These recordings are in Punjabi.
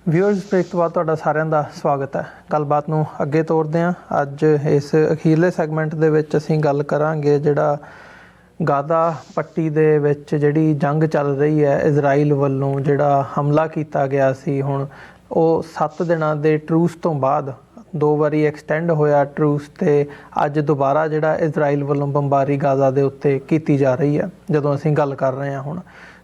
ਵਿਊਅਰਸ ਬ੍ਰੇਕ ਤੋਂ ਬਾਅਦ ਤੁਹਾਡਾ ਸਾਰਿਆਂ ਦਾ ਸਵਾਗਤ ਹੈ। ਗੱਲਬਾਤ ਨੂੰ ਅੱਗੇ ਤੋਰਦੇ ਹਾਂ। ਅੱਜ ਇਸ ਅਖੀਰਲੇ ਸੈਗਮੈਂਟ ਦੇ ਵਿੱਚ ਅਸੀਂ ਗੱਲ ਕਰਾਂਗੇ ਜਿਹੜਾ ਗਾਜ਼ਾ ਪੱਟੀ ਦੇ ਵਿੱਚ ਜਿਹੜੀ ਜੰਗ ਚੱਲ ਰਹੀ ਹੈ, ਇਜ਼ਰਾਈਲ ਵੱਲੋਂ ਜਿਹੜਾ ਹਮਲਾ ਕੀਤਾ ਗਿਆ ਸੀ, ਹੁਣ ਉਹ 7 ਦਿਨਾਂ ਦੇ ਟਰੂਸ ਤੋਂ ਬਾਅਦ 2 ਵਾਰੀ ਐਕਸਟੈਂਡ ਹੋਇਆ ਟਰੂਸ, ਅਤੇ ਅੱਜ ਦੁਬਾਰਾ ਜਿਹੜਾ ਇਜ਼ਰਾਈਲ ਵੱਲੋਂ ਬੰਬਾਰੀ ਗਾਜ਼ਾ ਦੇ ਉੱਤੇ ਕੀਤੀ ਜਾ ਰਹੀ ਹੈ ਜਦੋਂ ਅਸੀਂ ਗੱਲ ਕਰ ਰਹੇ ਹਾਂ ਹੁਣ।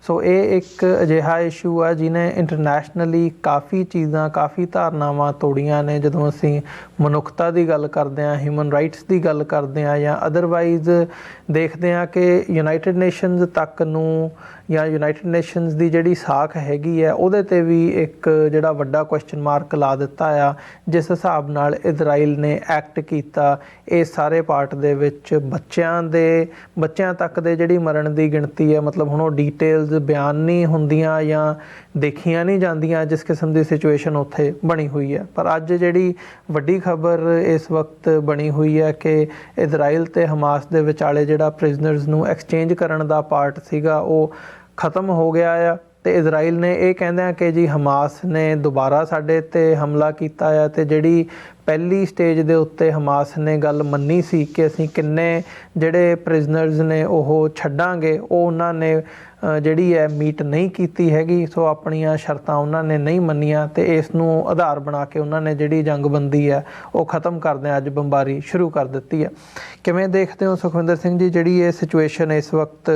ਸੋ ਇਹ ਇੱਕ ਅਜਿਹਾ ਇਸ਼ੂ ਹੈ ਜਿਹਨੇ ਇੰਟਰਨੈਸ਼ਨਲੀ ਕਾਫੀ ਚੀਜ਼ਾਂ, ਕਾਫੀ ਧਾਰਨਾਵਾਂ ਤੋੜੀਆਂ ਨੇ। ਜਦੋਂ ਅਸੀਂ ਮਨੁੱਖਤਾ ਦੀ ਗੱਲ ਕਰਦੇ ਹਾਂ, ਹਿਊਮਨ ਰਾਈਟਸ ਦੀ ਗੱਲ ਕਰਦੇ ਹਾਂ, ਜਾਂ ਅਦਰਵਾਈਜ਼ ਦੇਖਦੇ ਹਾਂ ਕਿ ਯੂਨਾਈਟਿਡ ਨੇਸ਼ਨਜ਼ ਤੱਕ ਨੂੰ ਜਾਂ ਯੂਨਾਈਟਿਡ ਨੇਸ਼ਨਜ਼ ਦੀ ਜਿਹੜੀ ਸਾਖ ਹੈਗੀ ਹੈ ਉਹਦੇ 'ਤੇ ਵੀ ਇੱਕ ਜਿਹੜਾ ਵੱਡਾ ਕੁਐਸਚਨ ਮਾਰਕ ਲਾ ਦਿੱਤਾ ਆ। ਜਿਸ ਹਿਸਾਬ ਨਾਲ ਇਜ਼ਰਾਈਲ ਨੇ ਐਕਟ ਕੀਤਾ, ਇਹ ਸਾਰੇ ਪਾਰਟ ਦੇ ਵਿੱਚ ਬੱਚਿਆਂ ਤੱਕ ਦੇ ਜਿਹੜੀ ਮਰਨ ਦੀ ਗਿਣਤੀ ਹੈ, ਮਤਲਬ ਹੁਣ ਉਹ ਡੀਟੇਲਸ ਬਿਆਨ ਨਹੀਂ ਹੁੰਦੀਆਂ ਜਾਂ ਦੇਖੀਆਂ ਨਹੀਂ ਜਾਂਦੀਆਂ, ਜਿਸ ਕਿਸਮ ਦੀ ਸਿਚੁਏਸ਼ਨ ਉੱਥੇ ਬਣੀ ਹੋਈ ਹੈ। ਪਰ ਅੱਜ ਜਿਹੜੀ ਵੱਡੀ ਖਬਰ ਇਸ ਵਕਤ ਬਣੀ ਹੋਈ ਹੈ ਕਿ ਇਜ਼ਰਾਈਲ ਅਤੇ ਹਮਾਸ ਦੇ ਵਿਚਾਲੇ ਜਿਹੜਾ ਪ੍ਰਿਜ਼ਨਰਸ ਨੂੰ ਐਕਸਚੇਂਜ ਕਰਨ ਦਾ ਪਾਰਟ ਸੀਗਾ ਉਹ ਖ਼ਤਮ ਹੋ ਗਿਆ ਆ। ਅਤੇ ਇਜ਼ਰਾਈਲ ਨੇ ਇਹ ਕਹਿੰਦੇ ਆ ਕਿ ਜੀ ਹਮਾਸ ਨੇ ਦੁਬਾਰਾ ਸਾਡੇ 'ਤੇ ਹਮਲਾ ਕੀਤਾ ਆ, ਅਤੇ ਜਿਹੜੀ ਪਹਿਲੀ ਸਟੇਜ ਦੇ ਉੱਤੇ ਹਮਾਸ ਨੇ ਗੱਲ ਮੰਨੀ ਸੀ ਕਿ ਅਸੀਂ ਕਿੰਨੇ ਜਿਹੜੇ ਪ੍ਰਿਜ਼ਨਰਸ ਨੇ ਉਹ ਛੱਡਾਂਗੇ, ਉਹ ਉਹਨਾਂ ਨੇ ਜਿਹੜੀ ਹੈ ਮੀਟ ਨਹੀਂ ਕੀਤੀ ਹੈਗੀ। ਸੋ ਆਪਣੀਆਂ ਸ਼ਰਤਾਂ ਉਹਨਾਂ ਨੇ ਨਹੀਂ ਮੰਨੀਆਂ, ਅਤੇ ਇਸ ਨੂੰ ਆਧਾਰ ਬਣਾ ਕੇ ਉਹਨਾਂ ਨੇ ਜਿਹੜੀ ਜੰਗਬੰਦੀ ਹੈ ਉਹ ਖ਼ਤਮ ਕਰਦਿਆਂ ਅੱਜ ਬੰਬਾਰੀ ਸ਼ੁਰੂ ਕਰ ਦਿੱਤੀ ਹੈ। ਕਿਵੇਂ ਦੇਖਦੇ ਹੋ ਸੁਖਵਿੰਦਰ ਸਿੰਘ ਜੀ ਜਿਹੜੀ ਇਹ ਸਿਚੁਏਸ਼ਨ ਇਸ ਵਕਤ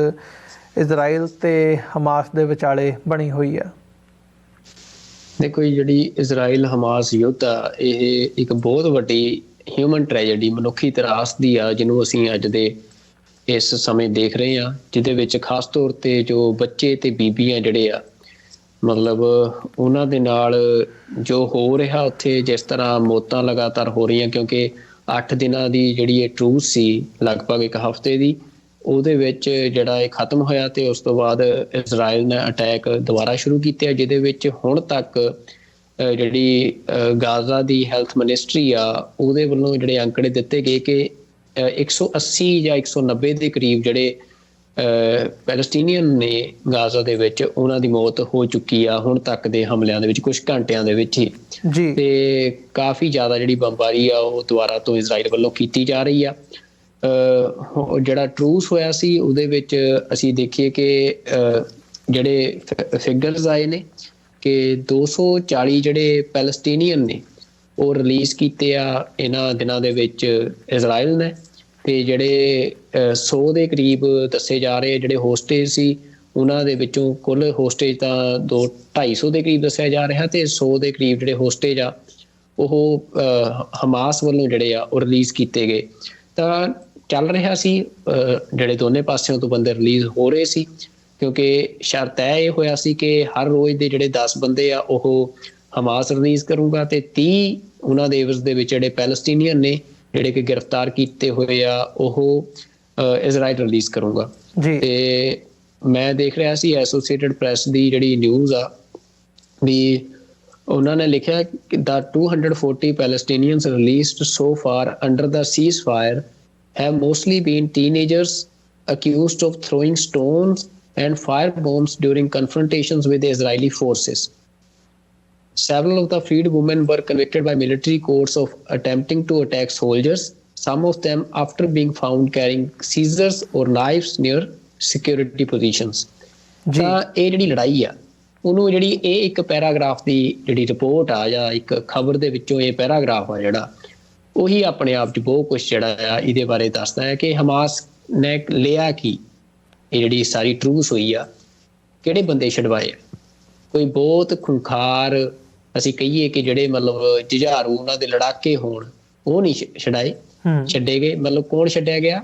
ਇਜ਼ਰਾਈਲ ਅਤੇ ਹਮਾਸ ਦੇ ਵਿਚਾਲੇ ਬਣੀ ਹੋਈ ਹੈ? ਦੇਖੋ ਜੀ, ਜਿਹੜੀ ਇਜ਼ਰਾਈਲ ਹਮਾਸ ਯੁੱਧ ਆ, ਇਹ ਇੱਕ ਬਹੁਤ ਵੱਡੀ ਹਿਊਮਨ ਟ੍ਰੈਜਡੀ, ਮਨੁੱਖੀ ਤਰਾਸ ਦੀ ਆ, ਜਿਹਨੂੰ ਅਸੀਂ ਅੱਜ ਦੇ ਇਸ ਸਮੇਂ ਦੇਖ ਰਹੇ ਹਾਂ, ਜਿਹਦੇ ਵਿੱਚ ਖਾਸ ਤੌਰ 'ਤੇ ਜੋ ਬੱਚੇ ਅਤੇ ਬੀਬੀਆਂ ਜਿਹੜੇ ਆ, ਮਤਲਬ ਉਹਨਾਂ ਦੇ ਨਾਲ ਜੋ ਹੋ ਰਿਹਾ ਉੱਥੇ, ਜਿਸ ਤਰ੍ਹਾਂ ਮੌਤਾਂ ਲਗਾਤਾਰ ਹੋ ਰਹੀਆਂ, ਕਿਉਂਕਿ 8 ਦਿਨਾਂ ਦੀ ਜਿਹੜੀ ਇਹ ਟਰੂਸ ਸੀ, ਲਗਭਗ 1 ਹਫ਼ਤੇ ਦੀ, ਉਹਦੇ ਵਿੱਚ ਜਿਹੜਾ ਇਹ ਖ਼ਤਮ ਹੋਇਆ, ਅਤੇ ਉਸ ਤੋਂ ਬਾਅਦ ਇਜ਼ਰਾਈਲ ਨੇ ਅਟੈਕ ਦੁਬਾਰਾ ਸ਼ੁਰੂ ਕੀਤੇ, ਜਿਹਦੇ ਵਿੱਚ ਹੁਣ ਤੱਕ ਜਿਹੜੀ ਗਾਜ਼ਾ ਦੀ ਹੈਲਥ ਮਿਨਿਸਟਰੀ ਆ, ਉਹਦੇ ਵੱਲੋਂ ਜਿਹੜੇ ਅੰਕੜੇ ਦਿੱਤੇ ਗਏ ਕਿ 180 ਜਾਂ 190 ਦੇ ਕਰੀਬ ਜਿਹੜੇ ਪੈਲਸਟੀਨੀਅਨ ਨੇ ਗਾਜ਼ਾ ਦੇ ਵਿੱਚ, ਉਹਨਾਂ ਦੀ ਮੌਤ ਹੋ ਚੁੱਕੀ ਆ ਹੁਣ ਤੱਕ ਦੇ ਹਮਲਿਆਂ ਦੇ ਵਿੱਚ, ਕੁਝ ਘੰਟਿਆਂ ਦੇ ਵਿੱਚ ਹੀ। ਤੇ ਕਾਫੀ ਜ਼ਿਆਦਾ ਜਿਹੜੀ ਬੰਬਾਰੀ ਆ ਉਹ ਦੁਬਾਰਾ ਤੋਂ ਇਜ਼ਰਾਈਲ ਵੱਲੋਂ ਕੀਤੀ ਜਾ ਰਹੀ ਆ। ਜਿਹੜਾ ਟਰੂਸ ਹੋਇਆ ਸੀ ਉਹਦੇ ਵਿੱਚ ਅਸੀਂ ਦੇਖੀਏ ਕਿ ਜਿਹੜੇ ਫਿਗਰਸ ਆਏ ਨੇ ਕਿ 240 ਜਿਹੜੇ ਪੈਲਸਟੀਨੀਅਨ ਨੇ ਉਹ ਰਿਲੀਜ਼ ਕੀਤੇ ਆ ਇਹਨਾਂ ਦਿਨਾਂ ਦੇ ਵਿੱਚ ਇਜ਼ਰਾਈਲ ਨੇ, ਅਤੇ ਜਿਹੜੇ 100 ਦੇ ਕਰੀਬ ਦੱਸੇ ਜਾ ਰਹੇ ਜਿਹੜੇ ਹੋਸਟੇਜ ਸੀ, ਉਹਨਾਂ ਦੇ ਵਿੱਚੋਂ ਕੁੱਲ ਹੋਸਟੇਜ ਤਾਂ 250 ਦੇ ਕਰੀਬ ਦੱਸਿਆ ਜਾ ਰਿਹਾ, ਅਤੇ 100 ਦੇ ਕਰੀਬ ਜਿਹੜੇ ਹੋਸਟੇਜ ਆ ਉਹ ਹਮਾਸ ਵੱਲੋਂ ਜਿਹੜੇ ਆ ਉਹ ਰਿਲੀਜ਼ ਕੀਤੇ ਗਏ। ਤਾਂ ਚੱਲ ਰਿਹਾ ਸੀ, ਜਿਹੜੇ ਦੋਨੇ ਪਾਸਿਆਂ ਤੋਂ ਬੰਦੇ ਰਿਲੀਜ਼ ਹੋ ਰਹੇ ਸੀ, ਕਿਉਂਕਿ ਸ਼ਰਤ ਇਹ ਹੋਇਆ ਸੀ ਕਿ ਹਰ ਰੋਜ਼ ਦੇ ਜਿਹੜੇ 10 ਬੰਦੇ ਆ ਉਹ ਹਮਾਸ ਰਿਲੀਜ਼ ਕਰੂਗਾ, ਅਤੇ 30 ਉਹਨਾਂ ਦੇ ਇਵਜ਼ ਦੇ ਵਿੱਚ ਜਿਹੜੇ ਪੈਲਸਟੀਨੀਅਨ ਨੇ ਜਿਹੜੇ ਕਿ ਗ੍ਰਿਫਤਾਰ ਕੀਤੇ ਹੋਏ ਆ ਉਹ ਇਜ਼ਰਾਈਲ ਰਿਲੀਜ਼ ਕਰੂਗਾ। ਤੇ ਮੈਂ ਦੇਖ ਰਿਹਾ ਸੀ ਐਸੋਸੀਏਟਡ ਪ੍ਰੈਸ ਦੀ ਜਿਹੜੀ ਨਿਊਜ਼ ਆ, ਵੀ ਉਹਨਾਂ ਨੇ ਲਿਖਿਆ ਕਿ the 240 Palestinians released so far under the ceasefire have mostly been teenagers accused of throwing stones and fire bombs during confrontations with the Israeli forces. Several of the freed women were convicted by military courts of attempting to attack soldiers, some of them after being found carrying scissors or knives near security positions. ਤਾਂ ਇਹ ਜਿਹੜੀ ਲੜਾਈ ਆ ਉਹਨੂੰ ਜਿਹੜੀ ਇਹ ਇੱਕ ਪੈਰਾਗ੍ਰਾਫ ਦੀ ਜਿਹੜੀ ਰਿਪੋਰਟ ਆ ਜਾਂ ਇੱਕ ਖਬਰ ਦੇ ਵਿੱਚੋਂ ਇਹ ਪੈਰਾਗ੍ਰਾਫ ਆ ਜਿਹੜਾ ਉਹੀ ਆਪਣੇ ਆਪ 'ਚ ਬਹੁਤ ਕੁਛ ਜਿਹੜਾ ਆ ਇਹਦੇ ਬਾਰੇ ਦੱਸਦਾ ਹੈ ਕਿ ਹਮਾਸ ਨੇ ਲਿਆ ਕੀ, ਇਹ ਜਿਹੜੀ ਸਾਰੀ ਟਰੂਸ ਹੋਈ ਆ, ਕਿਹੜੇ ਬੰਦੇ ਛਡਵਾਏ ਆ। ਕੋਈ ਬਹੁਤ ਖੁੰਖਾਰ ਅਸੀਂ ਕਹੀਏ ਕਿ ਜਿਹੜੇ ਮਤਲਬ ਜੁਝਾਰੂ ਉਹਨਾਂ ਦੇ ਲੜਾਕੇ ਹੋਣ ਉਹ ਨਹੀਂ ਛੱਡੇ ਗਏ। ਮਤਲਬ ਕੌਣ ਛੱਡਿਆ ਗਿਆ?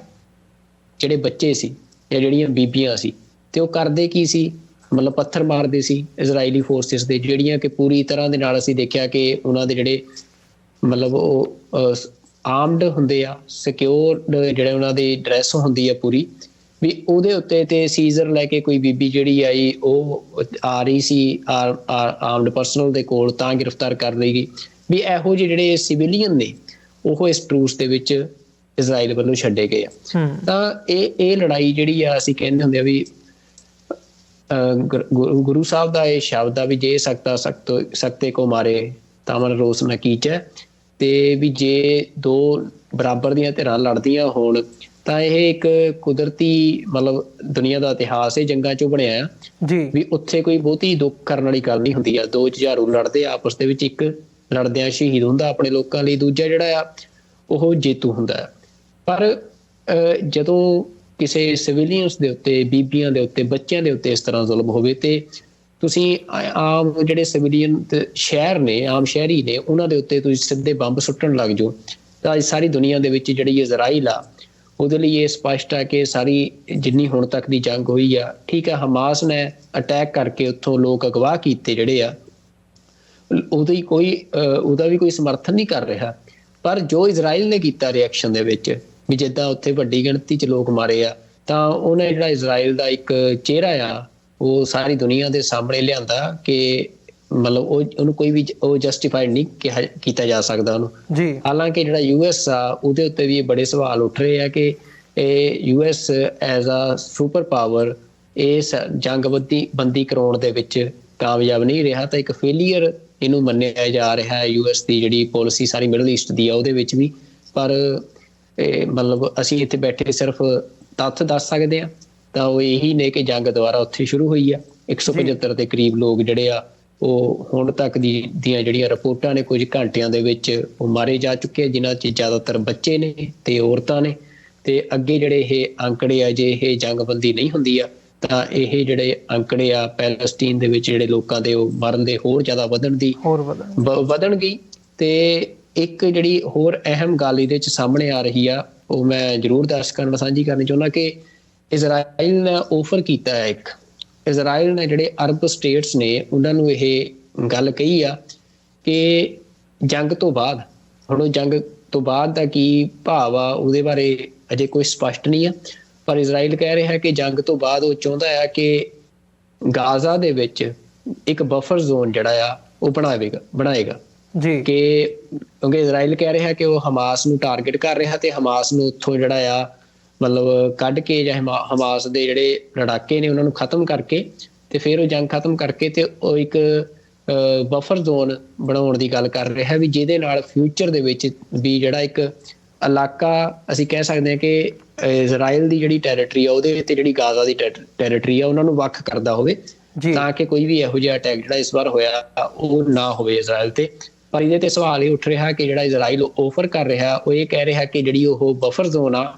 ਜਿਹੜੇ ਬੱਚੇ ਸੀ ਜਾਂ ਜਿਹੜੀਆਂ ਬੀਬੀਆਂ ਸੀ, ਅਤੇ ਉਹ ਕਰਦੇ ਕੀ ਸੀ? ਮਤਲਬ ਪੱਥਰ ਮਾਰਦੇ ਸੀ ਇਜ਼ਰਾਈਲੀ ਫੋਰਸਿਸ ਦੇ, ਜਿਹੜੀਆਂ ਕਿ ਪੂਰੀ ਤਰ੍ਹਾਂ ਦੇ ਨਾਲ ਅਸੀਂ ਦੇਖਿਆ ਕਿ ਉਹਨਾਂ ਦੇ ਜਿਹੜੇ ਮਤਲਬ ਉਹ ਆਰਮਡ ਹੁੰਦੇ ਆ, ਸਿਕਿਉਰਡ ਜਿਹੜੇ ਉਹਨਾਂ ਦੀ ਡਰੈਸ ਹੁੰਦੀ ਆ ਪੂਰੀ, ਵੀ ਉਹਦੇ ਉੱਤੇ ਤੇ ਸੀਜ਼ਰ ਲੈ ਕੇ ਕੋਈ ਬੀਬੀ ਜਿਹੜੀ ਆਈ ਉਹ ਆ ਰਹੀ ਸੀ ਆਰਮਡ ਪਰਸਨਲ ਦੇ ਕੋਲ, ਤਾਂ ਗ੍ਰਿਫਤਾਰ ਕਰ ਲਈ ਗਈ। ਵੀ ਇਹੋ ਜਿਹੇ ਜਿਹੜੇ ਸਿਵਿਲੀਅਨ ਨੇ ਉਹ ਇਸ ਟਰੂਸ ਦੇ ਵਿੱਚ ਇਜ਼ਰਾਈਲ ਵੱਲੋਂ ਛੱਡੇ ਗਏ ਆ। ਤਾਂ ਇਹ ਲੜਾਈ ਜਿਹੜੀ ਆ ਅਸੀਂ ਕਹਿੰਦੇ ਹੁੰਦੇ ਆ ਵੀ ਗੁਰੂ ਸਾਹਿਬ ਦਾ ਇਹ ਸ਼ਬਦ ਆ ਵੀ ਜੇ ਸਕਤਾ ਸਕਤੇ ਕੋ ਮਾਰੇ ਤਾਂ ਮਨ ਰੋਸ ਨਾ ਕੀਚੈ, ਤੇ ਵੀ ਜੇ ਦੋ ਬਰਾਬਰ ਦੀਆਂ ਧਿਰਾਂ ਲੜਦੀਆਂ ਹੋਣ ਤਾਂ ਇਹ ਇੱਕ ਕੁਦਰਤੀ ਮਤਲਬ ਦੁਨੀਆ ਦਾ ਇਤਿਹਾਸ ਇਹ ਜੰਗਾਂ ਚੋਂ ਬਣਿਆ ਆ ਜੀ, ਵੀ ਉੱਥੇ ਕੋਈ ਬਹੁਤੀ ਦੁੱਖ ਕਰਨ ਵਾਲੀ ਗੱਲ ਨਹੀਂ ਹੁੰਦੀ ਆ। ਦੋ ਜੁਝਾਰੂ ਲੜਦੇ ਆਪਸ ਦੇ ਵਿੱਚ, ਇੱਕ ਲੜਦਿਆਂ ਸ਼ਹੀਦ ਹੁੰਦਾ ਆਪਣੇ ਲੋਕਾਂ ਲਈ, ਦੂਜਾ ਜਿਹੜਾ ਆ ਉਹ ਜੇਤੂ ਹੁੰਦਾ ਹੈ। ਪਰ ਜਦੋਂ ਕਿਸੇ ਸਿਵਿਲੀਅਨਸ ਦੇ ਉੱਤੇ, ਬੀਬੀਆਂ ਦੇ ਉੱਤੇ, ਬੱਚਿਆਂ ਦੇ ਉੱਤੇ ਇਸ ਤਰ੍ਹਾਂ ਜ਼ੁਲਮ ਹੋਵੇ ਤੇ ਤੁਸੀਂ ਆਮ ਜਿਹੜੇ ਸਿਵਿਲੀਅਨ ਸ਼ਹਿਰ ਨੇ, ਆਮ ਸ਼ਹਿਰੀ ਨੇ, ਉਹਨਾਂ ਦੇ ਉੱਤੇ ਤੁਸੀਂ ਸਿੱਧੇ ਬੰਬ ਸੁੱਟਣ ਲੱਗ ਜਾਓ ਤਾਂ ਅੱਜ ਸਾਰੀ ਦੁਨੀਆ ਦੇ ਵਿੱਚ ਜਿਹੜੀ ਇਜ਼ਰਾਈਲ ਆ ਉਹਦੇ ਲਈ ਇਹ ਸਪਸ਼ਟ ਹੈ ਕਿ ਸਾਰੀ ਜਿੰਨੀ ਹੁਣ ਤੱਕ ਦੀ ਜੰਗ ਹੋਈ ਆ, ਠੀਕ ਹੈ, ਹਮਾਸ ਨੇ ਅਟੈਕ ਕਰਕੇ ਉੱਥੋਂ ਲੋਕ ਅਗਵਾ ਕੀਤੇ ਜਿਹੜੇ ਆ, ਉਹਦਾ ਵੀ ਕੋਈ ਸਮਰਥਨ ਨਹੀਂ ਕਰ ਰਿਹਾ। ਪਰ ਜੋ ਇਜ਼ਰਾਈਲ ਨੇ ਕੀਤਾ ਰਿਐਕਸ਼ਨ ਦੇ ਵਿੱਚ, ਵੀ ਜਿੱਦਾਂ ਉੱਥੇ ਵੱਡੀ ਗਿਣਤੀ 'ਚ ਲੋਕ ਮਾਰੇ ਆ, ਤਾਂ ਉਹਨੇ ਜਿਹੜਾ ਇਜ਼ਰਾਈਲ ਦਾ ਇੱਕ ਚਿਹਰਾ ਆ ਉਹ ਸਾਰੀ ਦੁਨੀਆ ਦੇ ਸਾਹਮਣੇ ਲਿਆਂਦਾ ਕਿ ਮਤਲਬ ਉਹਨੂੰ ਕੋਈ ਵੀ ਉਹ ਜਸਟੀਫਾਈਡ ਨਹੀਂ ਕੀਤਾ ਜਾ ਸਕਦਾ ਉਹਨੂੰ ਜੀ। ਹਾਲਾਂਕਿ ਜਿਹੜਾ US ਆ ਉਹਦੇ ਉੱਤੇ ਵੀ ਬੜੇ ਸਵਾਲ ਉੱਠ ਰਹੇ ਆ ਕਿ ਇਹ US as a super power ਇਸ ਜੰਗ ਬੰਦੀ ਕਰਾਉਣ ਦੇ ਵਿੱਚ ਕਾਮਯਾਬ ਨਹੀਂ ਰਿਹਾ, ਤਾਂ ਇੱਕ ਫੇਲੀਅਰ ਇਹਨੂੰ ਮੰਨਿਆ ਜਾ ਰਿਹਾ ਹੈ US ਦੀ ਜਿਹੜੀ ਪਾਲਿਸੀ ਸਾਰੀ ਮਿਡਲ ਈਸਟ ਦੀ ਆ ਉਹਦੇ ਵਿੱਚ ਵੀ। ਪਰ ਮਤਲਬ ਅਸੀਂ ਇੱਥੇ ਬੈਠੇ ਸਿਰਫ ਤੱਥ ਦੱਸ ਸਕਦੇ ਹਾਂ, ਤਾਂ ਉਹ ਇਹੀ ਨੇ ਕਿ ਜੰਗ ਦੁਬਾਰਾ ਉੱਥੇ ਸ਼ੁਰੂ ਹੋਈ ਆ। 175 ਦੇ ਕਰੀਬ ਲੋਕ ਜਿਹੜੇ ਆ ਉਹ ਹੁਣ ਤੱਕ ਦੀਆਂ ਜਿਹੜੀਆਂ ਰਿਪੋਰਟਾਂ ਨੇ ਕੁਝ ਘੰਟਿਆਂ ਦੇ ਵਿੱਚ ਉਹ ਮਾਰੇ ਜਾ ਚੁੱਕੇ, ਜਿਨ੍ਹਾਂ 'ਚ ਜ਼ਿਆਦਾਤਰ ਬੱਚੇ ਨੇ ਤੇ ਔਰਤਾਂ ਨੇ। ਤੇ ਅੱਗੇ ਜਿਹੜੇ ਇਹ ਅੰਕੜੇ ਆ, ਜੇ ਇਹ ਜੰਗਬੰਦੀ ਨਹੀਂ ਹੁੰਦੀ ਆ ਤਾਂ ਇਹ ਜਿਹੜੇ ਅੰਕੜੇ ਆ ਪੈਲਸਟੀਨ ਦੇ ਵਿੱਚ ਜਿਹੜੇ ਲੋਕਾਂ ਦੇ ਉਹ ਮਰਨ ਦੇ ਹੋਰ ਜ਼ਿਆਦਾ ਵਧਣਗੇ। ਤੇ ਇੱਕ ਜਿਹੜੀ ਹੋਰ ਅਹਿਮ ਗੱਲ ਇਹਦੇ 'ਚ ਸਾਹਮਣੇ ਆ ਰਹੀ ਆ, ਉਹ ਮੈਂ ਜ਼ਰੂਰ ਦਰਸ਼ਕਾਂ ਨਾਲ ਸਾਂਝੀ ਕਰਨੀ ਚਾਹੁੰਦਾ ਕਿ ਇਜ਼ਰਾਈਲ ਨੇ ਆਫਰ ਕੀਤਾ ਹੈ ਇਜ਼ਰਾਈਲ ਨੇ ਜਿਹੜੇ ਅਰਬ ਸਟੇਟਸ ਨੇ ਉਹਨਾਂ ਨੂੰ ਇਹ ਗੱਲ ਕਹੀ ਆ ਕਿ ਜੰਗ ਤੋਂ ਬਾਅਦ, ਹੁਣ ਉਹ ਜੰਗ ਤੋਂ ਬਾਅਦ ਦਾ ਕੀ ਭਾਵ ਆ ਉਹਦੇ ਬਾਰੇ ਅਜੇ ਕੋਈ ਸਪਸ਼ਟ ਨਹੀਂ ਆ, ਪਰ ਇਜ਼ਰਾਈਲ ਕਹਿ ਰਿਹਾ ਕਿ ਜੰਗ ਤੋਂ ਬਾਅਦ ਉਹ ਚਾਹੁੰਦਾ ਆ ਕਿ ਗਾਜ਼ਾ ਦੇ ਵਿੱਚ ਇੱਕ ਬਫਰ ਜ਼ੋਨ ਜਿਹੜਾ ਆ ਉਹ ਬਣਾਏਗਾ ਜੀ। ਕਿਉਂਕਿ ਇਜ਼ਰਾਈਲ ਕਹਿ ਰਿਹਾ ਕਿ ਉਹ ਹਮਾਸ ਨੂੰ ਟਾਰਗੇਟ ਕਰ ਰਿਹਾ ਤੇ ਹਮਾਸ ਨੂੰ ਉੱਥੋਂ ਜਿਹੜਾ ਆ ਮਤਲਬ ਕੱਢ ਕੇ ਜਾਂ ਹਮਾਸ ਦੇ ਜਿਹੜੇ ਲੜਾਕੇ ਨੇ ਉਹਨਾਂ ਨੂੰ ਖਤਮ ਕਰਕੇ ਤੇ ਫਿਰ ਉਹ ਜੰਗ ਖਤਮ ਕਰਕੇ ਤੇ ਉਹ ਇੱਕ ਬਫਰ ਜ਼ੋਨ ਬਣਾਉਣ ਦੀ ਗੱਲ ਕਰ ਰਿਹਾ ਵੀ ਜਿਹਦੇ ਨਾਲ ਫਿਊਚਰ ਦੇ ਵਿੱਚ ਵੀ ਜਿਹੜਾ ਇੱਕ ਇਲਾਕਾ ਅਸੀਂ ਕਹਿ ਸਕਦੇ ਹਾਂ ਕਿ ਇਜ਼ਰਾਈਲ ਦੀ ਜਿਹੜੀ ਟੈਰੀਟਰੀ ਆ ਉਹਦੇ ਤੇ ਜਿਹੜੀ ਗਾਜ਼ਾ ਦੀ ਟੈਰੀਟਰੀ ਆ ਉਹਨਾਂ ਨੂੰ ਵੱਖ ਕਰਦਾ ਹੋਵੇ, ਤਾਂ ਕਿ ਕੋਈ ਵੀ ਇਹੋ ਜਿਹਾ ਅਟੈਕ ਜਿਹੜਾ ਇਸ ਵਾਰ ਹੋਇਆ ਉਹ ਨਾ ਹੋਵੇ ਇਜ਼ਰਾਈਲ ਤੇ। ਪਰ ਇਹਦੇ ਤੇ ਸਵਾਲ ਇਹ ਉੱਠ ਰਿਹਾ ਕਿ ਜਿਹੜਾ ਇਜ਼ਰਾਈਲ ਆਫਰ ਕਰ ਰਿਹਾ ਉਹ ਇਹ ਕਹਿ ਰਿਹਾ ਕਿ ਜਿਹੜੀ ਉਹ ਬਫਰ ਜ਼ੋਨ ਆ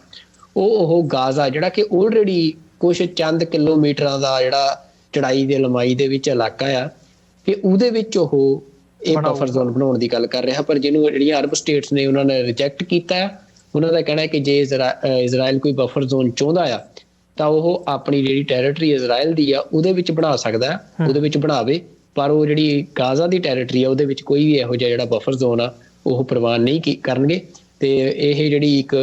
ਉਹ ਗਾਜ਼ਾ ਜਿਹੜਾ ਕਿ ਆਲਰੇਡੀ ਕੁਛ ਚੰਦ ਕਿਲੋਮੀਟਰਾਂ ਦਾ ਜਿਹੜਾ ਚੜਾਈ ਦੇ ਲੰਬਾਈ ਦੇ ਵਿੱਚ ਇਲਾਕਾ ਆ, ਕਿ ਉਹਦੇ ਵਿੱਚ ਉਹ ਇਹ ਬਫਰ ਜ਼ੋਨ ਬਣਾਉਣ ਦੀ ਗੱਲ ਕਰ ਰਿਹਾ। ਪਰ ਜਿਹਨੂੰ ਜਿਹੜੀਆਂ ਅਰਬ ਸਟੇਟਸ ਨੇ ਉਹਨਾਂ ਨੇ ਰਿਜੈਕਟ ਕੀਤਾ ਆ। ਉਹਨਾਂ ਦਾ ਕਹਿਣਾ ਹੈ ਕਿ ਜੇ ਇਜ਼ਰਾਈਲ ਕੋਈ ਬਫਰ ਜ਼ੋਨ ਚਾਹੁੰਦਾ ਆ ਤਾਂ ਉਹ ਆਪਣੀ ਜਿਹੜੀ ਟੈਰੀਟਰੀ ਇਜ਼ਰਾਈਲ ਦੀ ਆ ਉਹਦੇ ਵਿੱਚ ਬਣਾ ਸਕਦਾ, ਉਹਦੇ ਵਿੱਚ ਬਣਾਵੇ, ਪਰ ਉਹ ਜਿਹੜੀ ਗਾਜ਼ਾ ਦੀ ਟੈਰੀਟਰੀ ਆ ਉਹਦੇ ਵਿੱਚ ਕੋਈ ਵੀ ਇਹੋ ਜਿਹਾ ਜਿਹੜਾ ਬਫਰ ਜ਼ੋਨ ਆ ਉਹ ਪ੍ਰਵਾਨ ਨਹੀਂ ਕਰਨਗੇ। ਤੇ ਇਹ ਜਿਹੜੀ ਇੱਕ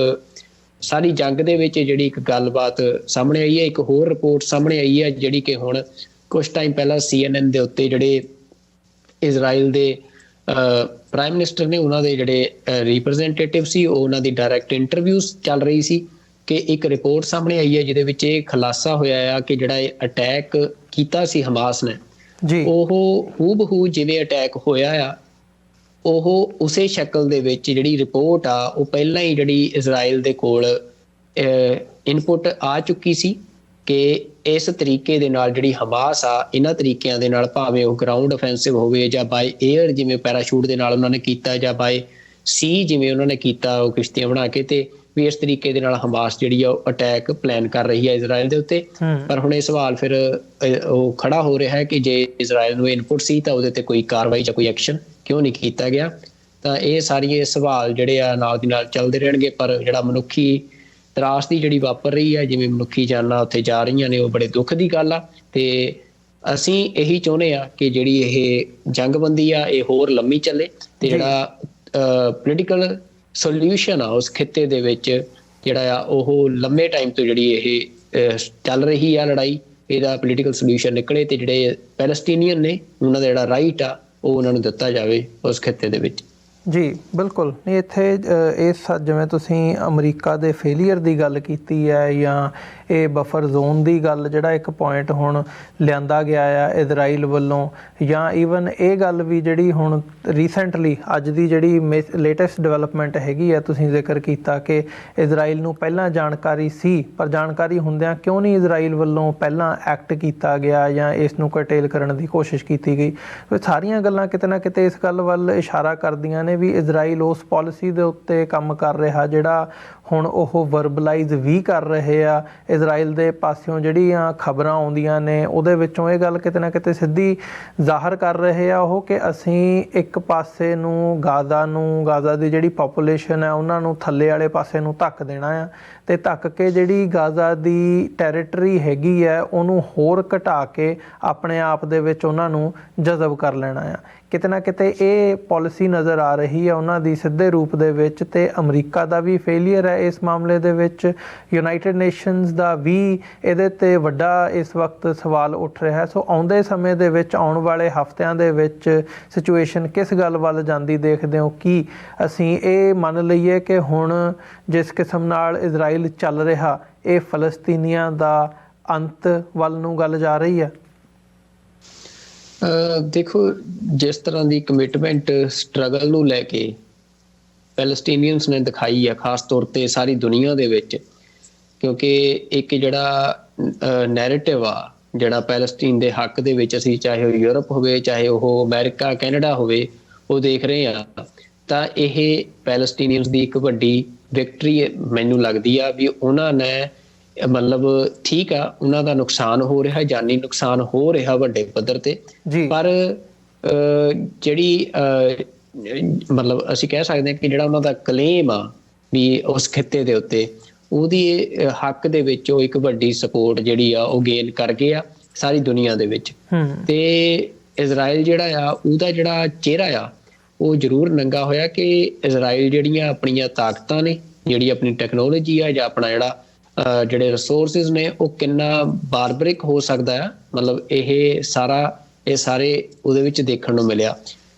ਸਾਰੀ ਜੰਗ ਦੇ ਵਿੱਚ ਜਿਹੜੀ ਇੱਕ ਗੱਲਬਾਤ ਸਾਹਮਣੇ ਆਈ ਹੈ, ਇੱਕ ਹੋਰ ਰਿਪੋਰਟ ਸਾਹਮਣੇ ਆਈ ਹੈ ਜਿਹੜੀ ਕਿ ਹੁਣ ਕੁਛ ਟਾਈਮ ਪਹਿਲਾਂ CNN ਦੇ ਉੱਤੇ ਜਿਹੜੇ ਇਜ਼ਰਾਈਲ ਦੇ ਪ੍ਰਾਈਮ ਮਿਨਿਸਟਰ ਨੇ ਉਹਨਾਂ ਦੇ ਜਿਹੜੇ ਰਿਪਰੈਜ਼ੈਂਟੇਟਿਵ ਸੀ ਉਹਨਾਂ ਦੀ ਡਾਇਰੈਕਟ ਇੰਟਰਵਿਊਜ਼ ਚੱਲ ਰਹੀ ਸੀ ਕਿ ਇੱਕ ਰਿਪੋਰਟ ਸਾਹਮਣੇ ਆਈ ਹੈ ਜਿਹਦੇ ਵਿੱਚ ਇਹ ਖੁਲਾਸਾ ਹੋਇਆ ਆ ਕਿ ਜਿਹੜਾ ਇਹ ਅਟੈਕ ਕੀਤਾ ਸੀ ਹਮਾਸ ਨੇ ਉਹ ਹੂਬਹੂ ਜਿਵੇਂ ਅਟੈਕ ਹੋਇਆ ਆ ਉਹ ਉਸੇ ਸ਼ਕਲ ਦੇ ਵਿੱਚ ਜਿਹੜੀ ਰਿਪੋਰਟ ਆ ਉਹ ਪਹਿਲਾਂ ਹੀ ਜਿਹੜੀ ਇਜ਼ਰਾਈਲ ਦੇ ਕੋਲ ਇਨਪੁਟ ਆ ਚੁੱਕੀ ਸੀ ਕਿ ਇਸ ਤਰੀਕੇ ਦੇ ਨਾਲ ਜਿਹੜੀ ਹਮਾਸ ਆ ਇਹਨਾਂ ਤਰੀਕਿਆਂ ਦੇ ਨਾਲ ਭਾਵੇਂ ਉਹ ਗਰਾਊਂਡ ਅਫੈਂਸਿਵ ਹੋਵੇ ਜਾਂ ਬਾਈ 에ਅਰ ਜਿਵੇਂ ਪੈਰਾਸ਼ੂਟ ਦੇ ਨਾਲ ਉਹਨਾਂ ਨੇ ਕੀਤਾ ਜਾਂ ਬਾਈ ਸੀ ਜਿਵੇਂ ਉਹਨਾਂ ਨੇ ਕੀਤਾ ਉਹ ਕਿਸ਼ਤੀਆਂ ਬਣਾ ਕੇ, ਤੇ ਵੀ ਇਸ ਤਰੀਕੇ ਦੇ ਨਾਲ ਹਮਾਸ ਜਿਹੜੀ ਆ ਉਹ ਅਟੈਕ ਪਲਾਨ ਕਰ ਰਹੀ ਹੈ ਇਜ਼ਰਾਈਲ ਦੇ ਉੱਤੇ। ਪਰ ਹੁਣ ਇਹ ਸਵਾਲ ਫਿਰ ਉਹ ਖੜਾ ਹੋ ਰਿਹਾ ਹੈ ਕਿ ਜੇ ਇਜ਼ਰਾਈਲ ਨੂੰ ਇਨਪੁਟ ਸੀ ਤਾਂ ਉਹਦੇ ਤੇ ਕੋਈ ਕਾਰਵਾਈ ਜਾਂ ਕੋਈ ਐਕਸ਼ਨ ਕਿਉਂ ਨਹੀਂ ਕੀਤਾ ਗਿਆ। ਤਾਂ ਇਹ ਸਾਰੇ ਸਵਾਲ ਜਿਹੜੇ ਆ ਨਾਲ ਦੀ ਨਾਲ ਚੱਲਦੇ ਰਹਿਣਗੇ। ਪਰ ਜਿਹੜਾ ਮਨੁੱਖੀ ਤਰਾਸਦੀ ਜਿਹੜੀ ਵਾਪਰ ਰਹੀ ਹੈ, ਜਿਵੇਂ ਮਨੁੱਖੀ ਜਾਨਾਂ ਉੱਥੇ ਜਾ ਰਹੀਆਂ ਨੇ, ਉਹ ਬੜੇ ਦੁੱਖ ਦੀ ਗੱਲ ਆ। ਤੇ ਅਸੀਂ ਇਹੀ ਚਾਹੁੰਦੇ ਆ ਕਿ ਜਿਹੜੀ ਇਹ ਜੰਗਬੰਦੀ ਆ ਇਹ ਹੋਰ ਲੰਮੀ ਚੱਲੇ ਤੇ ਜਿਹੜਾ ਪੋਲੀਟੀਕਲ ਸੋਲਿਊਸ਼ਨ ਆ ਉਸ ਖਿੱਤੇ ਦੇ ਵਿੱਚ ਜਿਹੜਾ ਆ ਉਹ ਲੰਮੇ ਟਾਈਮ ਤੋਂ ਜਿਹੜੀ ਇਹ ਚੱਲ ਰਹੀ ਆ ਲੜਾਈ, ਇਹਦਾ ਪੋਲੀਟੀਕਲ ਸੋਲਿਊਸ਼ਨ ਨਿਕਲੇ ਤੇ ਜਿਹੜੇ ਪੈਲਸਟੀਨੀਅਨ ਨੇ ਉਹਨਾਂ ਦਾ ਜਿਹੜਾ ਰਾਈਟ ਆ ਉਹ ਉਹਨਾਂ ਨੂੰ ਦਿੱਤਾ ਜਾਵੇ ਉਸ ਖਿੱਤੇ ਦੇ ਵਿੱਚ। ਜੀ ਬਿਲਕੁਲ। ਇੱਥੇ ਜਿਵੇਂ ਤੁਸੀਂ ਅਮਰੀਕਾ ਦੇ ਫੇਲੀਅਰ ਦੀ ਗੱਲ ਕੀਤੀ ਹੈ ਜਾਂ ਇਹ ਬਫਰ ਜ਼ੋਨ ਦੀ ਗੱਲ ਜਿਹੜਾ ਇੱਕ ਪੁਆਇੰਟ ਹੁਣ ਲਿਆਂਦਾ ਗਿਆ ਆ ਇਜ਼ਰਾਈਲ ਵੱਲੋਂ, ਜਾਂ ਈਵਨ ਇਹ ਗੱਲ ਵੀ ਜਿਹੜੀ ਹੁਣ ਰੀਸੈਂਟਲੀ ਅੱਜ ਦੀ ਜਿਹੜੀ ਲੇਟੈਸਟ ਡਿਵੈਲਪਮੈਂਟ ਹੈਗੀ ਆ, ਤੁਸੀਂ ਜ਼ਿਕਰ ਕੀਤਾ ਕਿ ਇਜ਼ਰਾਈਲ ਨੂੰ ਪਹਿਲਾਂ ਜਾਣਕਾਰੀ ਸੀ, ਪਰ ਜਾਣਕਾਰੀ ਹੁੰਦਿਆਂ ਕਿਉਂ ਨਹੀਂ ਇਜ਼ਰਾਈਲ ਵੱਲੋਂ ਪਹਿਲਾਂ ਐਕਟ ਕੀਤਾ ਗਿਆ ਜਾਂ ਇਸ ਨੂੰ ਕਰਟੇਲ ਕਰਨ ਦੀ ਕੋਸ਼ਿਸ਼ ਕੀਤੀ ਗਈ। ਇਹ ਸਾਰੀਆਂ ਗੱਲਾਂ ਕਿਤੇ ਨਾ ਕਿਤੇ ਇਸ ਗੱਲ ਵੱਲ ਇਸ਼ਾਰਾ ਕਰਦੀਆਂ ਨੇ ਵੀ ਇਜ਼ਰਾਈਲ ਉਸ ਪਾਲਿਸੀ ਦੇ ਉੱਤੇ ਕੰਮ ਕਰ ਰਿਹਾ ਜਿਹੜਾ ਹੁਣ ਉਹ ਵਰਬਲਾਈਜ਼ ਵੀ ਕਰ ਰਹੇ ਆ। ਇਜ਼ਰਾਈਲ ਦੇ ਪਾਸਿਓਂ ਜਿਹੜੀਆਂ ਖਬਰਾਂ ਆਉਂਦੀਆਂ ਨੇ ਉਹਦੇ ਵਿੱਚੋਂ ਇਹ ਗੱਲ ਕਿਤੇ ਨਾ ਕਿਤੇ ਸਿੱਧੀ ਜ਼ਾਹਰ ਕਰ ਰਹੇ ਆ ਉਹ ਕਿ ਅਸੀਂ ਇੱਕ ਪਾਸੇ ਨੂੰ ਗਾਜ਼ਾ ਦੀ ਜਿਹੜੀ ਪਾਪੂਲੇਸ਼ਨ ਹੈ ਉਹਨਾਂ ਨੂੰ ਥੱਲੇ ਵਾਲੇ ਪਾਸੇ ਨੂੰ ਧੱਕ ਦੇਣਾ ਆ, ਅਤੇ ਧੱਕ ਕੇ ਜਿਹੜੀ ਗਾਜ਼ਾ ਦੀ ਟੈਰੀਟਰੀ ਹੈਗੀ ਹੈ ਉਹਨੂੰ ਹੋਰ ਘਟਾ ਕੇ ਆਪਣੇ ਆਪ ਦੇ ਵਿੱਚ ਉਹਨਾਂ ਨੂੰ ਜਜ਼ਬ ਕਰ ਲੈਣਾ ਆ। ਕਿਤੇ ਨਾ ਕਿਤੇ ਇਹ ਪਾਲਿਸੀ ਨਜ਼ਰ ਆ ਰਹੀ ਹੈ ਉਹਨਾਂ ਦੀ ਸਿੱਧੇ ਰੂਪ ਦੇ ਵਿੱਚ, ਅਤੇ ਅਮਰੀਕਾ ਦਾ ਵੀ ਫੇਲੀਅਰ ਹੈ ਇਸ ਮਾਮਲੇ ਦੇ ਵਿੱਚ। ਯੂਨਾਈਟਿਡ ਨੇਸ਼ਨਸ ਦਾ ਵੀ ਇਹਦੇ 'ਤੇ ਵੱਡਾ ਇਸ ਵਕਤ ਸਵਾਲ ਉੱਠ ਰਿਹਾ। ਸੋ ਆਉਂਦੇ ਸਮੇਂ ਦੇ ਵਿੱਚ, ਆਉਣ ਵਾਲੇ ਹਫ਼ਤਿਆਂ ਦੇ ਵਿੱਚ ਸਿਚੁਏਸ਼ਨ ਕਿਸ ਗੱਲ ਵੱਲ ਜਾਂਦੀ ਦੇਖਦੇ ਹੋ? ਕੀ ਅਸੀਂ ਇਹ ਮੰਨ ਲਈਏ ਕਿ ਹੁਣ ਜਿਸ ਕਿਸਮ ਨਾਲ ਇਜ਼ਰਾਈਲ ਚੱਲ ਰਿਹਾ ਇਹ ਫਲਸਤੀਨੀਆਂ ਦਾ ਅੰਤ ਵੱਲ ਨੂੰ ਗੱਲ ਜਾ ਰਹੀ ਹੈ? ਦੇਖੋ, ਜਿਸ ਤਰ੍ਹਾਂ ਦੀ ਕਮਿਟਮੈਂਟ ਸਟਰਗਲ ਨੂੰ ਲੈ ਕੇ ਪੈਲਸਟੀਨੀਅਨਸ ਨੇ ਦਿਖਾਈ ਹੈ, ਖਾਸ ਤੌਰ ਤੇ ਸਾਰੀ ਦੁਨੀਆ ਦੇ ਵਿੱਚ, ਕਿਉਂਕਿ ਇੱਕ ਜਿਹੜਾ ਨੈਰੇਟਿਵ ਆ ਜਿਹੜਾ ਪੈਲਸਟੀਨ ਦੇ ਹੱਕ ਦੇ ਵਿੱਚ, ਅਸੀਂ ਚਾਹੇ ਉਹ ਯੂਰਪ ਹੋਵੇ, ਚਾਹੇ ਉਹ ਅਮਰੀਕਾ ਕੈਨੇਡਾ ਹੋਵੇ, ਉਹ ਦੇਖ ਰਹੇ ਆ, ਤਾਂ ਇਹ ਪੈਲਸਟੀਨੀਅਨਸ ਦੀ ਇੱਕ ਵੱਡੀ ਵਿਕਟਰੀ ਮੈਨੂੰ ਲੱਗਦੀ ਆ ਵੀ ਉਹਨਾਂ ਨੇ ਮਤਲਬ ਠੀਕ ਆ, ਉਹਨਾਂ ਦਾ ਨੁਕਸਾਨ ਹੋ ਰਿਹਾ, ਜਾਨੀ ਨੁਕਸਾਨ ਹੋ ਰਿਹਾ ਵੱਡੇ ਪੱਧਰ ਤੇ, ਪਰ ਜਿਹੜੀ ਮਤਲਬ ਅਸੀਂ ਕਹਿ ਸਕਦੇ ਹਾਂ ਕਿ ਜਿਹੜਾ ਉਹਨਾਂ ਦਾ ਕਲੇਮ ਆ ਵੀ ਉਸ ਖਿੱਤੇ ਦੇ ਉੱਤੇ, ਉਹਦੀ ਹੱਕ ਦੇ ਵਿੱਚ ਉਹ ਇੱਕ ਵੱਡੀ ਸਪੋਰਟ ਜਿਹੜੀ ਆ ਉਹ ਗੇਨ ਕਰ ਗਏ ਆ ਸਾਰੀ ਦੁਨੀਆ ਦੇ ਵਿੱਚ। ਤੇ ਇਜ਼ਰਾਈਲ ਜਿਹੜਾ ਆ ਉਹਦਾ ਜਿਹੜਾ ਚਿਹਰਾ ਆ ਉਹ ਜ਼ਰੂਰ ਨੰਗਾ ਹੋਇਆ ਕਿ ਇਜ਼ਰਾਈਲ ਜਿਹੜੀਆਂ ਆਪਣੀਆਂ ਤਾਕਤਾਂ ਨੇ, ਜਿਹੜੀ ਆਪਣੀ ਟੈਕਨੋਲੋਜੀ ਆ ਜਾਂ ਆਪਣਾ ਜਿਹੜੇ ਰਿਸੋਰਸਿਸ ਨੇ, ਉਹ ਕਿੰਨਾ ਬਾਰਬਰਿਕ ਹੋ ਸਕਦਾ ਆ। ਮਤਲਬ ਇਹ ਸਾਰੇ ਉਹਦੇ ਵਿੱਚ ਦੇਖਣ ਨੂੰ ਮਿਲਿਆ।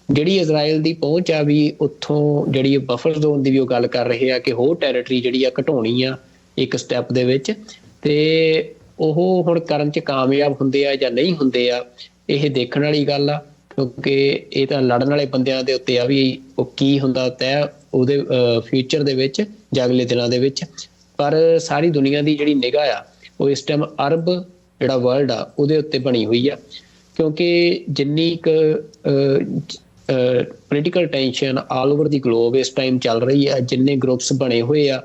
ਜਿਹੜੀ ਇਜ਼ਰਾਈਲ ਦੀ ਪਹੁੰਚ ਆ ਵੀ ਉੱਥੋਂ ਜਿਹੜੀ ਬਫਰ ਜ਼ੋਨ ਦੀ ਵੀ ਉਹ ਗੱਲ ਕਰ ਰਹੇ ਆ ਕਿ ਹੋਰ ਟੈਰੀਟਰੀ ਜਿਹੜੀ ਆ ਘਟਾਉਣੀ ਆ ਇੱਕ ਸਟੈਪ ਦੇ ਵਿੱਚ, ਤੇ ਉਹ ਹੁਣ ਕਰਨ 'ਚ ਕਾਮਯਾਬ ਹੁੰਦੇ ਆ ਜਾਂ ਨਹੀਂ ਹੁੰਦੇ ਆ, ਇਹ ਦੇਖਣ ਵਾਲੀ ਗੱਲ ਆ, ਕਿਉਂਕਿ ਇਹ ਤਾਂ ਲੜਨ ਵਾਲੇ ਬੰਦਿਆਂ ਦੇ ਉੱਤੇ ਆ ਵੀ ਉਹ ਕੀ ਹੁੰਦਾ ਤੈਅ ਉਹਦੇ ਫਿਊਚਰ ਦੇ ਵਿੱਚ ਜਾਂ ਅਗਲੇ ਦਿਨਾਂ ਦੇ ਵਿੱਚ। ਪਰ ਸਾਰੀ ਦੁਨੀਆ ਦੀ ਜਿਹੜੀ ਨਿਗਾਹ ਆ ਉਹ ਇਸ ਟਾਈਮ ਅਰਬ ਜਿਹੜਾ ਵਰਲਡ ਆ ਉਹਦੇ ਉੱਤੇ ਬਣੀ ਹੋਈ ਆ, ਕਿਉਂਕਿ ਜਿੰਨੀ ਕੁ ਪੋਲੀਟੀਕਲ ਟੈਂਸ਼ਨ ਆਲ ਓਵਰ ਦੀ ਗਲੋਬ ਇਸ ਟਾਈਮ ਚੱਲ ਰਹੀ ਆ, ਜਿੰਨੇ ਗਰੁੱਪਸ ਬਣੇ ਹੋਏ ਆ,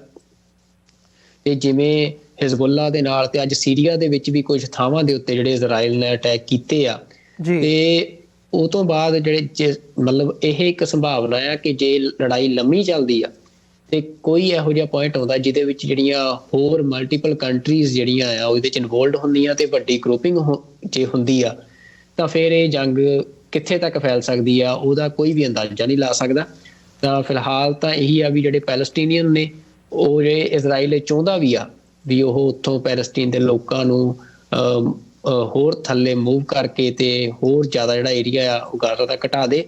ਤੇ ਜਿਵੇਂ ਹਿਜ਼ਬੁੱਲਾ ਦੇ ਨਾਲ, ਤੇ ਅੱਜ ਸੀਰੀਆ ਦੇ ਵਿੱਚ ਵੀ ਕੁਝ ਥਾਵਾਂ ਦੇ ਉੱਤੇ ਜਿਹੜੇ ਇਜ਼ਰਾਈਲ ਨੇ ਅਟੈਕ ਕੀਤੇ ਆ, ਤੇ ਉਹ ਤੋਂ ਬਾਅਦ ਜਿਹੜੇ ਮਤਲਬ ਇਹ ਇੱਕ ਸੰਭਾਵਨਾ ਆ ਕਿ ਜੇ ਲੜਾਈ ਲੰਮੀ ਚੱਲਦੀ ਆ ਤੇ ਕੋਈ ਇਹੋ ਜਿਹਾ ਪੁਆਇੰਟ ਆਉਂਦਾ ਜਿਹਦੇ ਵਿੱਚ ਜਿਹੜੀਆਂ ਹੋਰ ਮਲਟੀਪਲ ਕੰਟਰੀਜ਼ ਜਿਹੜੀਆਂ ਆ ਉਹਦੇ 'ਚ ਇਨਵੋਲਵਡ ਹੁੰਦੀਆਂ ਤੇ ਵੱਡੀ ਗਰੁੱਪਿੰਗ ਜੇ ਹੁੰਦੀ ਆ, ਤਾਂ ਫਿਰ ਇਹ ਜੰਗ ਕਿੱਥੇ ਤੱਕ ਫੈਲ ਸਕਦੀ ਆ ਉਹਦਾ ਕੋਈ ਵੀ ਅੰਦਾਜ਼ਾ ਨਹੀਂ ਲਾ ਸਕਦਾ। ਤਾਂ ਫਿਲਹਾਲ ਤਾਂ ਇਹੀ ਆ ਵੀ ਜਿਹੜੇ ਪੈਲਸਟੀਨੀਅਨ ਨੇ, ਉਹ ਜਿਹੜੇ ਇਜ਼ਰਾਈਲ ਚਾਹੁੰਦਾ ਵੀ ਆ ਵੀ ਉਹ ਉੱਥੋਂ ਪੈਲਸਟੀਨ ਦੇ ਲੋਕਾਂ ਨੂੰ ਹੋਰ ਥੱਲੇ ਮੂਵ ਕਰਕੇ ਤੇ ਹੋਰ ਜ਼ਿਆਦਾ ਜਿਹੜਾ ਏਰੀਆ ਆ ਉਹ ਗਾਜ਼ਾ ਦਾ ਘਟਾ ਦੇ,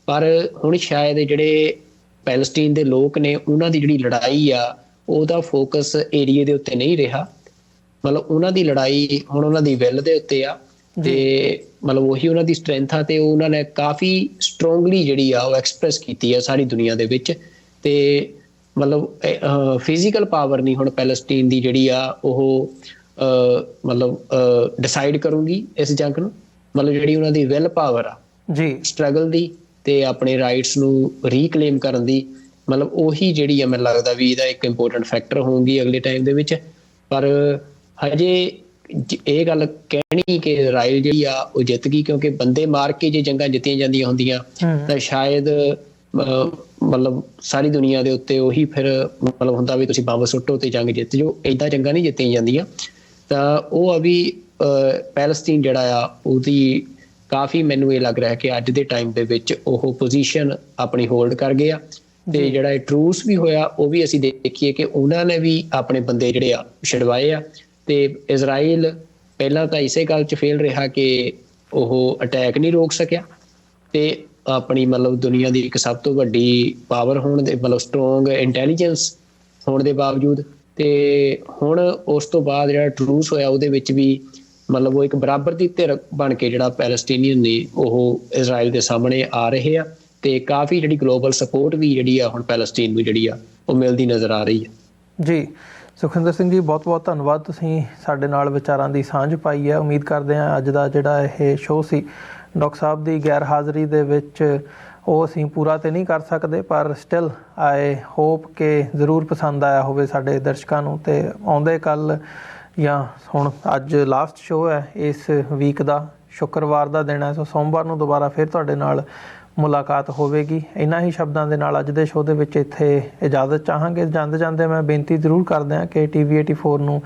ਪਰ ਹੁਣ ਸ਼ਾਇਦ ਜਿਹੜੇ ਪੈਲਸਟੀਨ ਦੇ ਲੋਕ ਨੇ ਉਹਨਾਂ ਦੀ ਜਿਹੜੀ ਲੜਾਈ ਆ ਉਹਦਾ ਫੋਕਸ ਏਰੀਏ ਦੇ ਉੱਤੇ ਨਹੀਂ ਰਿਹਾ। ਮਤਲਬ ਉਹਨਾਂ ਦੀ ਲੜਾਈ ਹੁਣ ਉਹਨਾਂ ਦੀ ਵਿਲ ਦੇ ਉੱਤੇ ਆ, ਤੇ ਮਤਲਬ ਉਹੀ ਉਹਨਾਂ ਦੀ ਸਟਰੈਂਥ ਆ, ਤੇ ਉਹਨਾਂ ਨੇ ਕਾਫੀ ਸਟਰੋਂਗਲੀ ਜਿਹੜੀ ਆ ਉਹ ਐਕਸਪ੍ਰੈਸ ਕੀਤੀ ਆ ਸਾਰੀ ਦੁਨੀਆ ਦੇ ਵਿੱਚ। ਤੇ ਮਤਲਬ ਫਿਜ਼ੀਕਲ ਪਾਵਰ ਨਹੀਂ ਹੁਣ ਪੈਲਸਟੀਨ ਦੀ ਜਿਹੜੀ ਆ ਉਹ ਮਤਲਬ ਡਿਸਾਈਡ ਕਰੂਗੀ ਇਸ ਜੰਗ ਨੂੰ। ਮਤਲਬ ਜਿਹੜੀ ਉਹਨਾਂ ਦੀ ਵਿਲ ਪਾਵਰ ਆ ਜੀ ਸਟਰਗਲ ਦੀ ਤੇ ਆਪਣੇ ਰਾਈਟਸ ਨੂੰ ਰੀਕਲੇਮ ਕਰਨ ਦੀ, ਮਤਲਬ ਉਹੀ ਜਿਹੜੀ ਆ ਮੈਨੂੰ ਲੱਗਦਾ ਵੀ ਇਹਦਾ ਇੱਕ ਇੰਪੋਰਟੈਂਟ ਫੈਕਟਰ ਹੋਊਗੀ ਅਗਲੇ ਟਾਈਮ ਦੇ ਵਿੱਚ। ਪਰ ਹਜੇ ਇਹ ਗੱਲ ਕਹਿਣੀ ਕਿ ਇਜ਼ਰਾਈਲ ਜਿਹੜੀ ਆ ਉਹ ਜਿੱਤ ਗਈ, ਕਿਉਂਕਿ ਬੰਦੇ ਮਾਰ ਕੇ ਜੇ ਜੰਗਾਂ ਜਿੱਤੀਆਂ ਜਾਂਦੀਆਂ ਹੁੰਦੀਆਂ ਤਾਂ ਸ਼ਾਇਦ ਮਤਲਬ ਸਾਰੀ ਦੁਨੀਆ ਦੇ ਉੱਤੇ ਉਹੀ ਫਿਰ ਮਤਲਬ ਹੁੰਦਾ ਵੀ ਤੁਸੀਂ ਬੰਬ ਸੁੱਟੋ ਤੇ ਜੰਗ ਜਿੱਤ ਜਾਓ। ਏਦਾਂ ਜੰਗਾਂ ਨਹੀਂ ਜਿੱਤੀਆਂ ਜਾਂਦੀਆਂ। ਤਾਂ ਉਹ ਆ ਵੀ ਪੈਲਸਤੀਨ ਜਿਹੜਾ ਆ ਉਹਦੀ ਕਾਫੀ ਮੈਨੂੰ ਇਹ ਲੱਗ ਰਿਹਾ ਕਿ ਅੱਜ ਦੇ ਟਾਈਮ ਦੇ ਵਿੱਚ ਉਹ ਪੋਜੀਸ਼ਨ ਆਪਣੀ ਹੋਲਡ ਕਰ ਗਏ ਆ। ਤੇ ਜਿਹੜਾ ਇਹ ਟਰੂਸ ਵੀ ਹੋਇਆ ਉਹ ਵੀ ਅਸੀਂ ਦੇਖੀਏ ਕਿ ਉਹਨਾਂ ਨੇ ਵੀ ਆਪਣੇ ਬੰਦੇ ਜਿਹੜੇ ਆ ਛਡਵਾਏ ਆ। ਤੇ ਇਜ਼ਰਾਈਲ ਪਹਿਲਾਂ ਤਾਂ ਇਸੇ ਗੱਲ 'ਚ ਫੇਲ ਰਿਹਾ ਕਿ ਉਹ ਅਟੈਕ ਨਹੀਂ ਰੋਕ ਸਕਿਆ, ਤੇ ਆਪਣੀ ਮਤਲਬ ਦੁਨੀਆ ਦੀ ਇੱਕ ਸਭ ਤੋਂ ਵੱਡੀ ਪਾਵਰ ਹੋਣ ਦੇ ਮਤਲਬ ਸਟਰੋਂਗ ਇੰਟੈਲੀਜੈਂਸ ਹੋਣ ਦੇ ਬਾਵਜੂਦ ਤੇ ਹੁਣ ਉਸ ਤੋਂ ਬਾਅਦ ਜਿਹੜਾ ਟਰੂਸ ਹੋਇਆ ਉਹਦੇ ਵਿੱਚ ਵੀ ਮਤਲਬ ਉਹ ਇੱਕ ਬਰਾਬਰ ਦੀ ਧਿਰ ਬਣ ਕੇ ਜਿਹੜਾ ਪੈਲਸਟੀਨੀਅਨ ਨੇ ਉਹ ਇਜ਼ਰਾਈਲ ਦੇ ਸਾਹਮਣੇ ਆ ਰਹੇ ਆ ਤੇ ਕਾਫੀ ਜਿਹੜੀ ਗਲੋਬਲ ਸਪੋਰਟ ਵੀ ਜਿਹੜੀ ਆ ਹੁਣ ਪੈਲਸਟੀਨ ਨੂੰ ਜਿਹੜੀ ਆ ਉਹ ਮਿਲਦੀ ਨਜ਼ਰ ਆ ਰਹੀ ਹੈ। ਜੀ ਸੁਖਿੰਦਰ ਸਿੰਘ ਜੀ, ਬਹੁਤ ਬਹੁਤ ਧੰਨਵਾਦ, ਤੁਸੀਂ ਸਾਡੇ ਨਾਲ ਵਿਚਾਰਾਂ ਦੀ ਸਾਂਝ ਪਾਈ ਹੈ। ਉਮੀਦ ਕਰਦੇ ਹਾਂ ਅੱਜ ਦਾ ਜਿਹੜਾ ਇਹ ਸ਼ੋਅ ਸੀ ਡਾਕਟਰ ਸਾਹਿਬ ਦੀ ਗੈਰ ਹਾਜ਼ਰੀ ਦੇ ਵਿੱਚ ਉਹ ਅਸੀਂ ਪੂਰਾ ਤੇ ਨਹੀਂ ਕਰ ਸਕਦੇ, ਪਰ ਸਟਿਲ ਆਈ ਹੋਪ ਕਿ ਜ਼ਰੂਰ ਪਸੰਦ ਆਇਆ ਹੋਵੇ ਸਾਡੇ ਦਰਸ਼ਕਾਂ ਨੂੰ। ਤੇ ਆਉਂਦੇ ਕੱਲ੍ਹ ਜਾਂ ਹੁਣ ਅੱਜ ਲਾਸਟ ਸ਼ੋਅ ਹੈ ਇਸ ਵੀਕ ਦਾ, ਸ਼ੁੱਕਰਵਾਰ ਦਾ ਦਿਨ ਹੈ, ਸੋ ਸੋਮਵਾਰ ਨੂੰ ਦੁਬਾਰਾ ਫਿਰ ਤੁਹਾਡੇ ਨਾਲ ਮੁਲਾਕਾਤ ਹੋਵੇਗੀ। ਇਹਨਾਂ ਹੀ ਸ਼ਬਦਾਂ ਦੇ ਨਾਲ ਅੱਜ ਦੇ ਸ਼ੋਅ ਦੇ ਵਿੱਚ ਇੱਥੇ ਇਜਾਜ਼ਤ ਚਾਹਾਂਗੇ। ਜਾਂਦੇ ਜਾਂਦੇ ਮੈਂ ਬੇਨਤੀ ਜ਼ਰੂਰ ਕਰਦੇ ਹਾਂ ਕਿ TV84 ਨੂੰ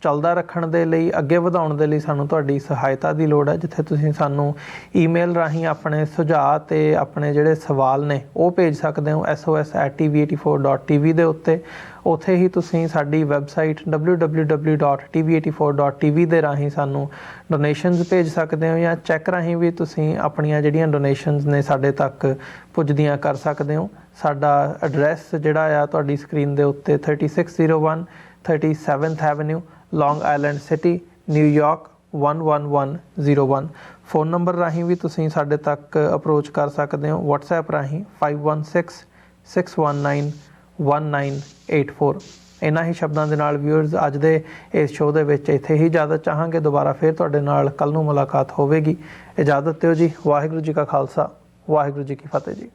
ਚੱਲਦਾ ਰੱਖਣ ਦੇ ਲਈ, ਅੱਗੇ ਵਧਾਉਣ ਦੇ ਲਈ ਸਾਨੂੰ ਤੁਹਾਡੀ ਸਹਾਇਤਾ ਦੀ ਲੋੜ ਹੈ। ਜਿੱਥੇ ਤੁਸੀਂ ਸਾਨੂੰ ਈਮੇਲ ਰਾਹੀਂ ਆਪਣੇ ਸੁਝਾਅ ਤੇ ਆਪਣੇ ਜਿਹੜੇ ਸਵਾਲ ਨੇ ਉਹ ਭੇਜ ਸਕਦੇ ਹੋ sos@tv84.tv ਦੇ ਉੱਤੇ। ਉੱਥੇ ਹੀ ਤੁਸੀਂ ਸਾਡੀ ਵੈਬਸਾਈਟ www.tv84.tv ਦੇ ਰਾਹੀਂ ਸਾਨੂੰ ਡੋਨੇਸ਼ਨਸ ਭੇਜ ਸਕਦੇ ਹੋ, ਜਾਂ ਚੈੱਕ ਰਾਹੀਂ ਵੀ ਤੁਸੀਂ ਆਪਣੀਆਂ ਜਿਹੜੀਆਂ ਡੋਨੇਸ਼ਨਸ ਨੇ ਸਾਡੇ ਤੱਕ ਪੁੱਜਦੀਆਂ ਕਰ ਸਕਦੇ ਹੋ। ਸਾਡਾ ਐਡਰੈਸ ਜਿਹੜਾ ਆ ਤੁਹਾਡੀ ਸਕਰੀਨ ਦੇ ਉੱਤੇ 3601 37th avenue, Long Island City, ਨਿਊਯਾਰਕ 11101। ਫ਼ੋਨ ਨੰਬਰ ਰਾਹੀਂ ਵੀ ਤੁਸੀਂ ਸਾਡੇ ਤੱਕ ਅਪਰੋਚ ਕਰ ਸਕਦੇ ਹੋ, WhatsApp ਰਾਹੀਂ 5166191984। ਇਹਨਾਂ ਹੀ ਸ਼ਬਦਾਂ ਦੇ ਨਾਲ ਵਿਊਅਰਸ ਅੱਜ ਦੇ ਇਸ ਸ਼ੋਅ ਦੇ ਵਿੱਚ ਇੱਥੇ ਹੀ ਇਜਾਜ਼ਤ ਚਾਹਾਂਗੇ। ਦੁਬਾਰਾ ਫਿਰ ਤੁਹਾਡੇ ਨਾਲ ਕੱਲ੍ਹ ਨੂੰ ਮੁਲਾਕਾਤ ਹੋਵੇਗੀ। ਇਜਾਜ਼ਤ ਦਿਓ ਜੀ। ਵਾਹਿਗੁਰੂ ਜੀ ਕਾ ਖਾਲਸਾ, ਵਾਹਿਗੁਰੂ ਜੀ ਕੀ ਫਤਿਹ ਜੀ।